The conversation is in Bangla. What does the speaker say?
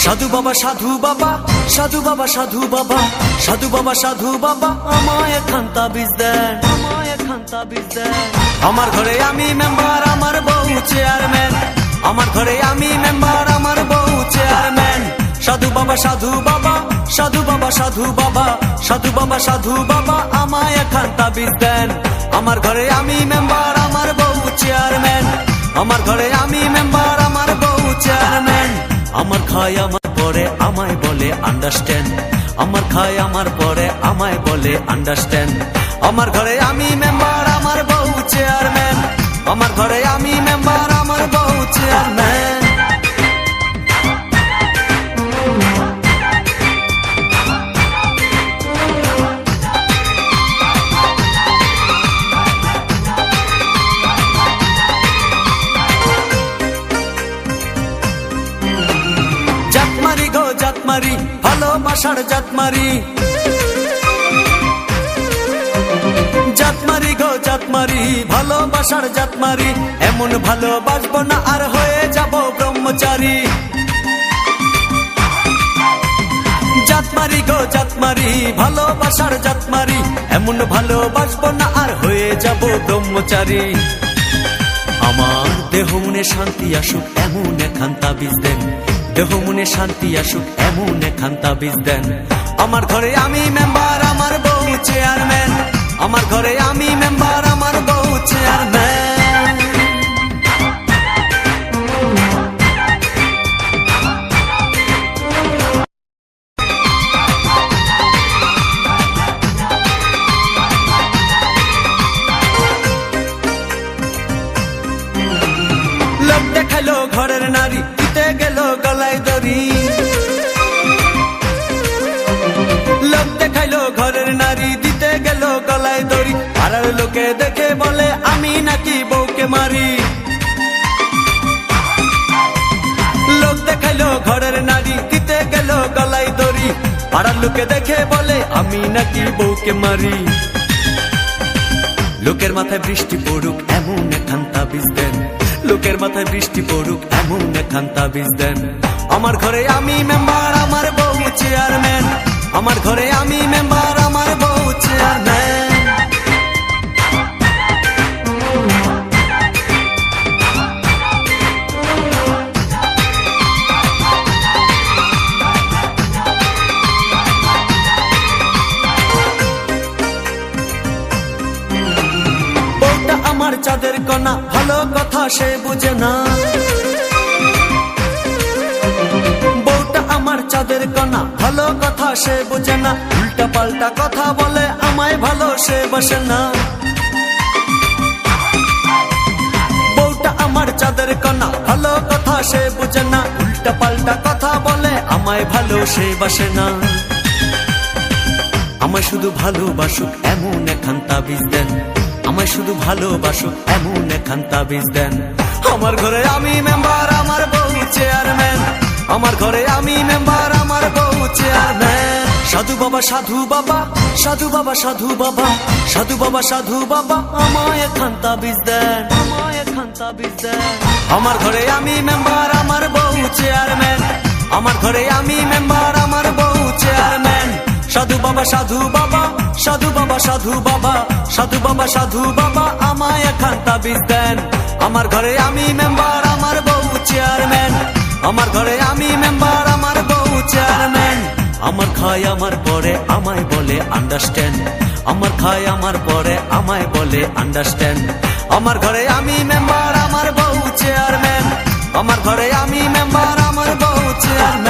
সাধু বাবা সাধু বাবা সাধু বাবা সাধু বাবা সাধু বাবা সাধু বাবা আমায় একখান তাবিজ দেন, আমায় একখান তাবিজ দেন। আমার ঘরে আমি মেম্বার, আমার বউ চেয়ারম্যান। আমার ঘরে আমি মেম্বার, আমার বউ চেয়ারম্যান। সাধু বাবা সাধু বাবা সাধু বাবা সাধু বাবা সাধু বাবা সাধু বাবা আমায় একখান তাবিজ দেন। আমার ঘরে আমি মেম্বার, আমার বউ চেয়ারম্যান। আমার ঘরে আমি মেম্বার, আমার বউ চেয়ারম্যান। আমার খায় আমার পরে আমায় বলে আন্ডারস্ট্যান্ড। আমার খায় আমার পরে আমায় বলে আন্ডারস্ট্যান্ড। আমার ঘরে আমি মেম্বার, আমার বউ চেয়ারম্যান। আমার ঘরে আমি মেম্বার, আমার বউ চেয়ারম্যান। জাতমারি গো জাতমারি, ভালোবাসার জাতমারি। জাতমারি গো জাতমারি, ভালোবাসার জাতমারি। এমন ভালোবাসবো না আর হয়ে যাব ব্রহ্মচারী। জাতমারি গো জাতমারি, ভালোবাসার জাতমারি। এমন ভালোবাসবো না আর হয়ে যাব ব্রহ্মচারী। আমার দেহ মনে শান্তি আসুক এমন একখান তাবিজ দেন। দেহ মনে শান্তি আসুক এমন একখান তাবিজ দেন। আমার ঘরে আমি মেম্বার, আমার বউ চেয়ারম্যান। আমার ঘরে আমি মেম্বার, আমার বউ চেয়ারম্যান। লোক দেখালো ঘরের নারী, দিতে গেল গলায় দড়ি। লোক দেখাইলো ঘরের নারী, দিতে গেল গলায় দড়ি। পাড়ার লোকে দেখে বলে আমি নাকি বউকে মারি। লোক দেখাইলো ঘরের নারী, দিতে গেল গলায় দড়ি। পাড়ার লোকে দেখে বলে আমি নাকি বউকে মারি। লোকের মাথায় বৃষ্টি পড়ুক এমন একখান তাবিজ দেন। লোকের মাথায় বৃষ্টি পড়ুক এমন একখান তাবিজ দেন। আমার ঘরে আমি মেম্বার, আমার বউ চেয়ারম্যান। আমার ঘরে আমি মেম্বার, আমার বউ চেয়ারম্যান। বউটা আমার চাঁদের কণা, ভালো কথা সে বুঝে না। বউটা আমার চাঁদের কণা, ভালো কথা সে বুঝে না। উল্টা পাল্টা কথা বলে আমায় ভালো সে বসে না। বউটা আমার চাঁদের কণা, ভালো কথা সে বুঝে না। উল্টা পাল্টা কথা বলে আমায় ভালো সে বসে না। আমায় শুধু ভালোবাসুক এমন একখান তাবিজ দেন। আমায় শুধু ভালোবাসুক এমন একখান তাবিজ দেন। আমার ঘরে আমি মেম্বার, আমার বউ চেয়ারম্যান। আমার ঘরে আমি মেম্বার, আমার বউ চেয়ারম্যান। সাধু বাবা সাধু বাবা সাধু বাবা সাধু বাবা সাধু বাবা সাধু বাবা আমায় একখান তাবিজ দেন, আমায় একখান তাবিজ দেন। আমার ঘরে আমি মেম্বার, আমার বউ চেয়ারম্যান। আমার ঘরে আমি মেম্বার, আমার বউ চেয়ারম্যান। সাধু বাবা সাধু বাবা সাধু বাবা সাধু বাবা সাধু বাবা সাধু বাবা আমায় একখান তাবিজ দেন। আমার ঘরে আমি মেম্বার, আমার বউ চেয়ারম্যান। আমার ঘরে আমি মেম্বার, আমার বউ চেয়ারম্যান। আমার খায় আমার পরে আমায় বলে আন্ডারস্ট্যান্ড। আমার খায় আমার পরে আমায় বলে আন্ডারস্ট্যান্ড। আমার ঘরে আমি মেম্বার, আমার বউ চেয়ারম্যান। আমার ঘরে আমি মেম্বার, আমার বউ চেয়ারম্যান।